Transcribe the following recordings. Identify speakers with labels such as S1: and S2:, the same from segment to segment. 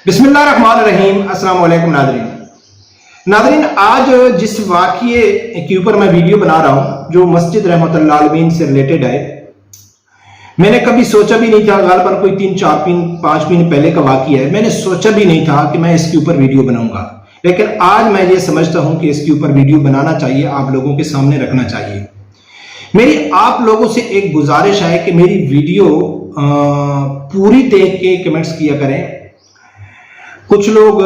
S1: बिस्मिल्लाहिर्रहमानिर्रहीम। अस्सलाम वालेकुम नादरीन, आज जिस वाक़ये के ऊपर मैं वीडियो बना रहा हूँ जो मस्जिद रहमतुल आलमीन से रिलेटेड है, मैंने कभी सोचा भी नहीं था। गालिबन कोई 3-4-5 महीने पहले का वाक़या है। मैंने सोचा भी नहीं था कि मैं इसके ऊपर वीडियो बनाऊंगा, लेकिन आज मैं ये समझता हूँ कि इसके ऊपर वीडियो बनाना चाहिए, आप लोगों के सामने रखना चाहिए। मेरी आप लोगों से एक गुजारिश है कि मेरी वीडियो पूरी देख के कमेंट्स किया करें। कुछ लोग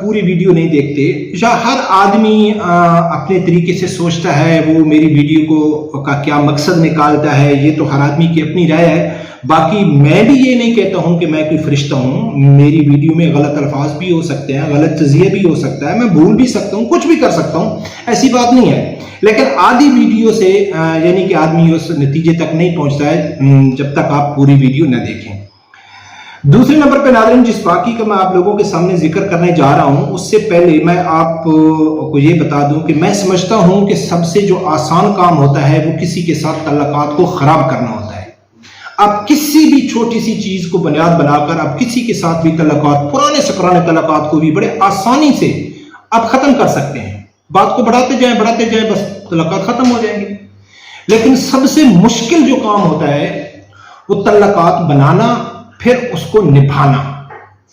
S1: पूरी वीडियो नहीं देखते, या हर आदमी अपने तरीके से सोचता है, वो मेरी वीडियो को का क्या मकसद निकालता है, ये तो हर आदमी की अपनी राय है। बाकी मैं भी ये नहीं कहता हूं कि मैं कोई फरिश्ता हूं। मेरी वीडियो में गलत अल्फाज भी हो सकते हैं, गलत तज़िया भी हो सकता है, मैं भूल भी सकता हूं, कुछ भी कर सकता हूं, ऐसी बात नहीं है। लेकिन आधी वीडियो से यानी कि आदमी उस नतीजे तक नहीं पहुंचता है जब तक आप पूरी वीडियो न देखें। दूसरे नंबर पे नाज़रीन, जिस वाक़ई का मैं आप लोगों के सामने जिक्र करने जा रहा हूं, उससे पहले मैं आपको ये बता दूं कि मैं समझता हूं कि सबसे जो आसान काम होता है वो किसी के साथ तल्लुकात को खराब करना होता है। आप किसी भी छोटी सी चीज को बुनियाद बनाकर आप किसी के साथ भी तल्लुकात, पुराने से पुराने तल्लुकात को भी बड़े आसानी से आप खत्म कर सकते हैं। बात को बढ़ाते जाएं, बस तल्लुकात खत्म हो जाएंगे। लेकिन सबसे मुश्किल जो काम होता है वो तल्लुकात बनाना, फिर उसको निभाना,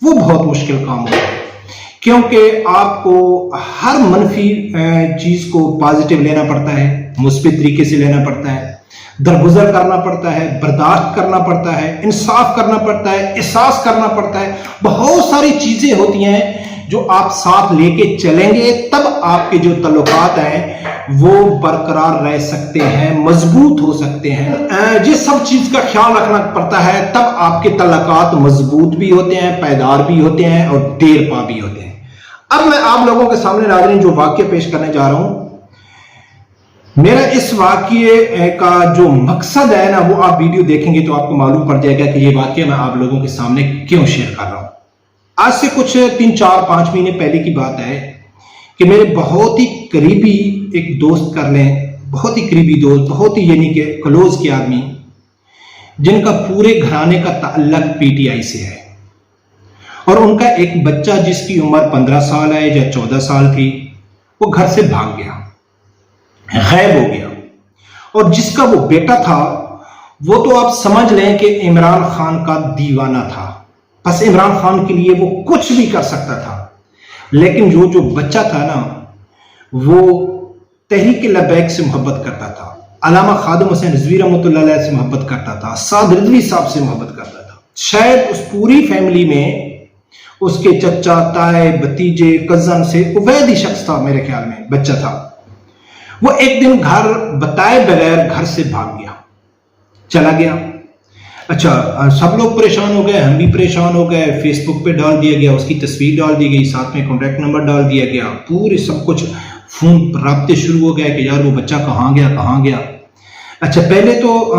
S1: वो बहुत मुश्किल काम होता है, क्योंकि आपको हर मनफी चीज को पॉजिटिव लेना पड़ता है, मुस्बित तरीके से लेना पड़ता है, दरगुजर करना पड़ता है, बर्दाश्त करना पड़ता है, इंसाफ करना पड़ता है, एहसास करना पड़ता है। बहुत सारी चीजें होती हैं जो आप साथ लेके चलेंगे, तब आपके जो तल्लुकात हैं वो बरकरार रह सकते हैं, मजबूत हो सकते हैं। ये सब चीज का ख्याल रखना पड़ता है, तब आपके तल्लुकात मजबूत भी होते हैं, पायदार भी होते हैं और देर पा भी होते हैं। अब मैं आप लोगों के सामने नाज़रीन जो वाक्य पेश करने जा रहा हूं, मेरा इस वाक्य का जो मकसद है ना, वो आप वीडियो देखेंगे तो आपको मालूम पड़ जाएगा कि ये वाक्य मैं आप लोगों के सामने क्यों शेयर कर रहा हूं। आज से कुछ 3-4-5 महीने पहले की बात है कि मेरे बहुत ही करीबी एक दोस्त कर लें, बहुत ही करीबी दोस्त, बहुत ही यानी कि क्लोज के आदमी, जिनका पूरे घराने का ताल्लुक पीटीआई से है, और उनका एक बच्चा जिसकी उम्र 15 साल है या 14 साल थी, वो घर से भाग गया, गायब हो गया। और जिसका वो बेटा था वो तो आप समझ लें कि इमरान खान का दीवाना था, बस इमरान खान के लिए वो कुछ भी कर सकता था। लेकिन जो बच्चा था ना, वो तहरीक लबैक से मोहब्बत करता था, अल्लामा खादिम हुसैन रिजवी रहमतुल्लाह अलैह से मोहब्बत करता था, साद रिजवी साहब से मोहब्बत करता था। शायद उस पूरी फैमिली में उसके चचा, ताए, भतीजे, कजन से उवैद ही शख्स था, मेरे ख्याल में बच्चा था। वो एक दिन घर बताए बगैर घर से भाग गया, चला गया। अच्छा, सब लोग परेशान हो गए, हम भी परेशान हो गए। फेसबुक पे डाल दिया गया, उसकी तस्वीर डाल दी गई, साथ में कॉन्टैक्ट नंबर डाल दिया गया, पूरे सब कुछ फोन पर राब्ते शुरू हो गए कि यार वो बच्चा कहाँ गया। अच्छा, पहले तो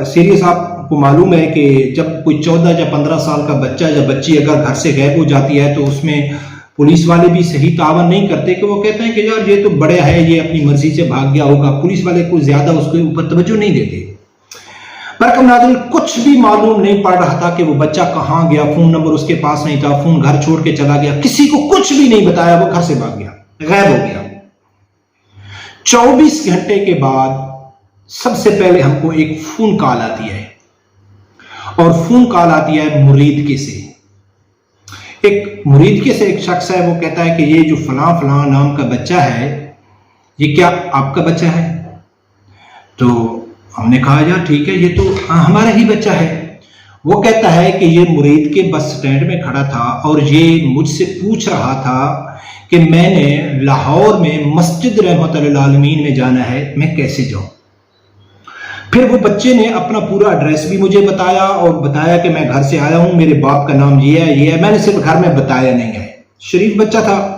S1: सीरियस आपको मालूम है कि जब कोई 14 या 15 साल का बच्चा या बच्ची अगर घर से गायब हो जाती है तो उसमें पुलिस वाले भी सही तावन नहीं करते, कि वो कहते हैं कि यार ये तो बड़े है, ये अपनी मर्जी से भाग गया होगा। पुलिस वाले को ज्यादा उसके ऊपर तवज्जो नहीं देते। पर नाज़रीन, कुछ भी मालूम नहीं पड़ रहा था कि वो बच्चा कहाँ गया, फोन नंबर उसके पास नहीं था, फोन घर छोड़ के चला गया, किसी को कुछ भी नहीं बताया, वो घर से भाग गया, गायब हो गया। 24 घंटे के बाद सबसे पहले हमको एक फोन कॉल आती है, और फोन कॉल आती है मुरीद के से। एक मुरीद के से एक शख्स है, वो कहता है कि ये जो फलां फलां नाम का बच्चा है, ये क्या आपका बच्चा है? तो हमने कहा यार ठीक है, ये तो हमारा ही बच्चा है। वो कहता है कि ये मुरीद के बस स्टैंड में खड़ा था और ये मुझसे पूछ रहा था कि मैंने लाहौर में मस्जिद रहमतुल आलमीन में जाना है, मैं कैसे जाऊं। फिर वो बच्चे ने अपना पूरा एड्रेस भी मुझे बताया और बताया कि मैं घर से आया हूं, मेरे बाप का नाम ये है। मैंने सिर्फ घर में बताया नहीं है, शरीफ बच्चा था।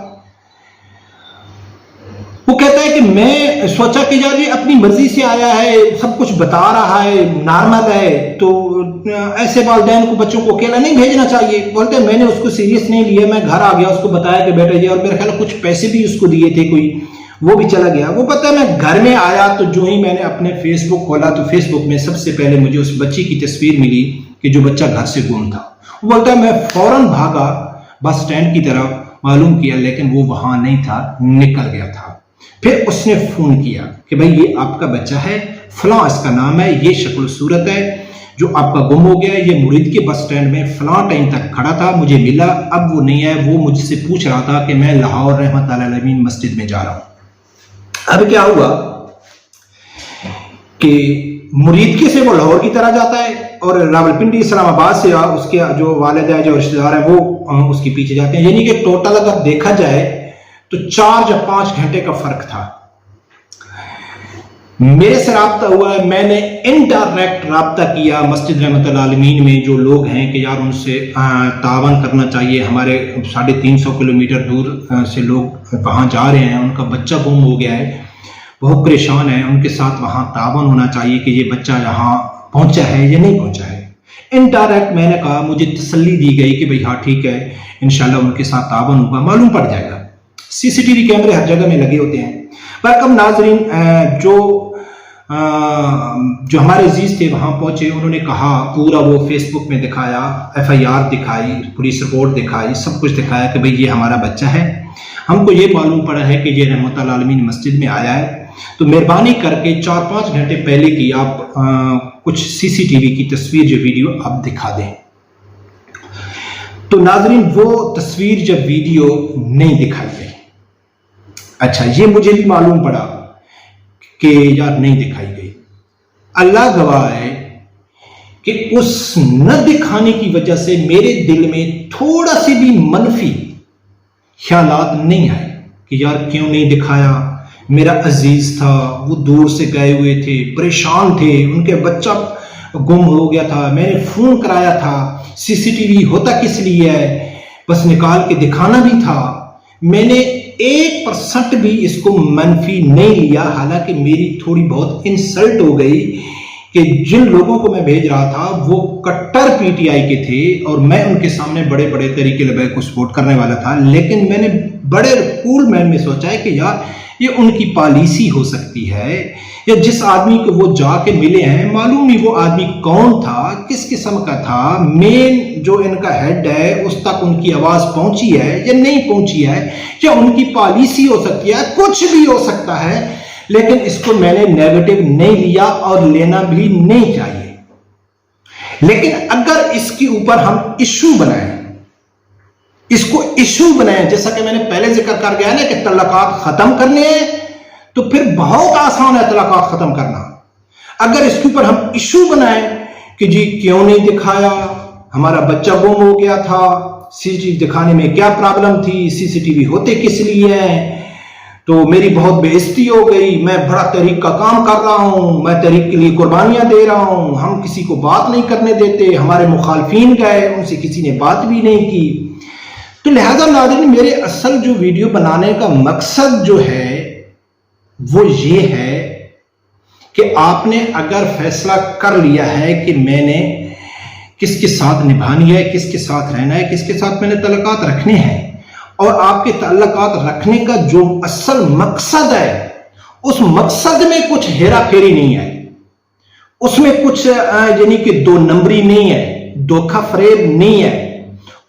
S1: वो कहता है कि मैं सोचा कि यार ये अपनी मर्जी से आया है, सब कुछ बता रहा है, नॉर्मल है, तो ऐसे वालिदैन को बच्चों को अकेला नहीं भेजना चाहिए। बोलते हैं मैंने उसको सीरियस नहीं लिया, मैं घर आ गया, उसको बताया कि बेटा ये, और मेरे ख्याल कुछ पैसे भी उसको दिए थे कोई, वो भी चला गया। वो पता है मैं घर में आया तो जो ही मैंने अपने फेसबुक खोला तो फेसबुक में सबसे पहले मुझे उस बच्ची की तस्वीर मिली कि जो बच्चा घर से गुम था। वो बोलता है मैं फौरन भागा बस स्टैंड की तरफ मालूम किया, लेकिन वो वहां नहीं था, निकल गया था। फिर उसने फोन किया कि भाई ये आपका बच्चा है, फलां इसका नाम है, ये शक्ल सूरत है, जो आपका गुम हो गया है, ये मुरीद के बस स्टैंड में फलां टाइम तक खड़ा था, मुझे मिला, अब वो नहीं है, वो मुझसे पूछ रहा था कि मैं लाहौर रहमत अल आलमीन मस्जिद में जा रहा हूं। अब क्या हुआ कि मुरीद के से वो लाहौर की तरह जाता है और रावलपिंडी इस्लामाबाद से उसके जो वालिद है, जो रिश्तेदार है, वो उसके पीछे जाते हैं। यानी कि टोटल अगर देखा जाए तो 4 या 5 घंटे का फर्क था। मेरे से राब्ता हुआ है, मैंने इनडायरेक्ट राब्ता किया मस्जिद रहमत अल आलमीन में जो लोग हैं कि यार उनसे तावन करना चाहिए, हमारे 350 किलोमीटर दूर से लोग वहां जा रहे हैं, उनका बच्चा गुम हो गया है, बहुत परेशान है, उनके साथ वहां तावन होना चाहिए कि ये बच्चा यहाँ पहुंचा है या नहीं पहुंचा है। इनडायरेक्ट मैंने कहा, मुझे तसल्ली दी गई कि भाई हाँ ठीक है, इंशाल्लाह उनके साथ तावन होगा, मालूम पड़ जाएगा। सीसीटीवी कैमरे हर जगह में लगे होते हैं। पर कब नाजरीन जो हमारे अजीज थे वहां पहुंचे, उन्होंने कहा, पूरा वो फेसबुक में दिखाया, FIR दिखाई, पुलिस रिपोर्ट दिखाई, सब कुछ दिखाया कि भाई ये हमारा बच्चा है। हमको ये मालूम पड़ा है कि ये रहमत अल आलमीन मस्जिद में आया है, तो मेहरबानी करके 4-5 घंटे पहले की आप कुछ सीसीटीवी की तस्वीर जो वीडियो आप दिखा दें। तो नाजरीन वो तस्वीर जब वीडियो नहीं दिखाई गई, अच्छा ये मुझे भी मालूम पड़ा कि यार नहीं दिखाई गई। अल्लाह गवाह है कि उस न दिखाने की वजह से मेरे दिल में थोड़ा सी भी मनफी ख्यालात नहीं आए कि यार क्यों नहीं दिखाया, मेरा अजीज था, वो दूर से गए हुए थे, परेशान थे, उनके बच्चा गुम हो गया था, मैंने फोन कराया था, सीसीटीवी होता किस लिए है, बस निकाल के दिखाना भी था। मैंने 1% भी इसको मनफी नहीं लिया, हालांकि मेरी थोड़ी बहुत इंसल्ट हो गई कि जिन लोगों को मैं भेज रहा था वो कट्टर PTI के थे और मैं उनके सामने बड़े बड़े तरीके लबैक को सपोर्ट करने वाला था, लेकिन मैंने बड़े कूल मैन में सोचा है कि यार ये उनकी पॉलिसी हो सकती है, या जिस आदमी को वो जाके मिले हैं मालूम नहीं वो आदमी कौन था, किस किस्म का था, मेन जो इनका हेड है उस तक उनकी आवाज पहुंची है या नहीं पहुंची है, या उनकी पॉलिसी हो सकती है, कुछ भी हो सकता है, लेकिन इसको मैंने नेगेटिव नहीं लिया और लेना भी नहीं चाहिए। लेकिन अगर इसके ऊपर हम इशू बनाएं, इसको इशू बनाएं, जैसा कि मैंने पहले जिक्र कर गया ना कि तलाकात खत्म करने हैं, तो फिर बहुत आसान है तलाकात खत्म करना। अगर इसके ऊपर हम इशू बनाएं कि जी क्यों नहीं दिखाया, हमारा बच्चा गुम हो गया था, सीसीटीवी दिखाने में क्या प्रॉब्लम थी, सीसीटीवी होते किस लिए हैं, तो मेरी बहुत बेइज्जती हो गई, मैं बड़ा तहरीक का काम कर रहा हूं, मैं तहरीक के लिए कुर्बानियां दे रहा हूं, हम किसी को बात नहीं करने देते, हमारे मुखालफीन गए, उनसे किसी ने बात भी नहीं की। तो लिहाजा नाज़रीन मेरे असल जो वीडियो बनाने का मकसद जो है वो ये है कि आपने अगर फैसला कर लिया है कि मैंने किसके साथ निभानी है, किसके साथ रहना है, किसके साथ मैंने तल्लुकात रखने हैं, और आपके तल्लुकात रखने का जो असल मकसद है उस मकसद में कुछ हेरा फेरी नहीं है, उसमें कुछ यानी कि 2 नंबरी नहीं है, धोखा फरेब नहीं है,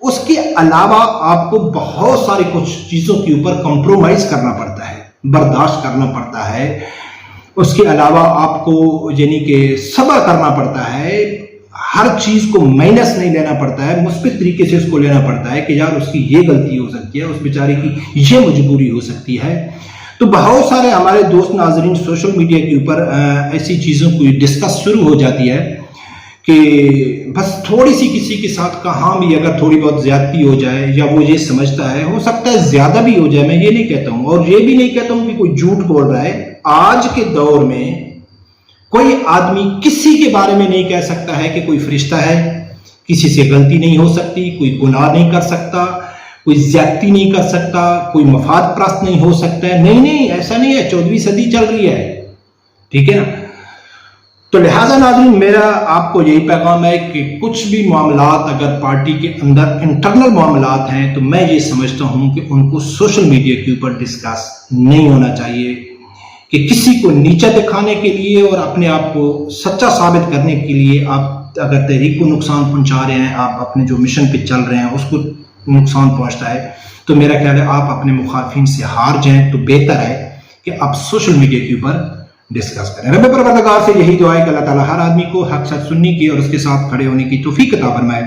S1: उसके अलावा आपको बहुत सारी कुछ चीजों के ऊपर कॉम्प्रोमाइज करना पड़ता है, बर्दाश्त करना पड़ता है, उसके अलावा आपको यानी कि सब्र करना पड़ता है, हर चीज को माइनस नहीं लेना पड़ता है, मुस्बित तरीके से उसको लेना पड़ता है कि यार उसकी ये गलती हो सकती है, उस बेचारे की ये मजबूरी हो सकती है। तो बहुत सारे हमारे दोस्त नाजरीन सोशल मीडिया के ऊपर ऐसी चीजों को डिस्कस शुरू हो जाती है कि बस थोड़ी सी किसी के साथ कहाँ भी अगर थोड़ी बहुत ज्यादती हो जाए, या वो ये समझता है, हो सकता है ज्यादा भी हो जाए, मैं ये नहीं कहता हूं, और ये भी नहीं कहता हूं कि कोई झूठ बोल रहा है। आज के दौर में कोई आदमी किसी के बारे में नहीं कह सकता है कि कोई फरिश्ता है, किसी से गलती नहीं हो सकती, कोई गुनाह नहीं कर सकता, कोई ज्यादती नहीं कर सकता, कोई मफाद प्रस्त नहीं हो सकता है। नहीं, ऐसा नहीं है, 14वीं सदी चल रही है, ठीक है ना। तो लिहाजा नाज़रीन मेरा आपको यही पैगाम है कि कुछ भी मामलात अगर पार्टी के अंदर इंटरनल मामलात हैं तो मैं ये समझता हूं कि उनको सोशल मीडिया के ऊपर डिस्कस नहीं होना चाहिए, कि किसी को नीचा दिखाने के लिए और अपने आप को सच्चा साबित करने के लिए आप अगर तहरीक को नुकसान पहुंचा रहे हैं, आप अपने जो मिशन पे चल रहे हैं उसको نقصان پہنچتا ہے. تو میرا خیال ہے آپ اپنے مخالفین سے ہار جائیں تو بہتر ہے کہ آپ سوشل میڈیا کے اوپر ڈسکس کریں. رب پروردگار سے یہی دعا ہے کہ اللہ تعالیٰ ہر آدمی کو حق سچ سننے کی اور اس کے ساتھ کھڑے ہونے کی توفیق عطا فرمائے.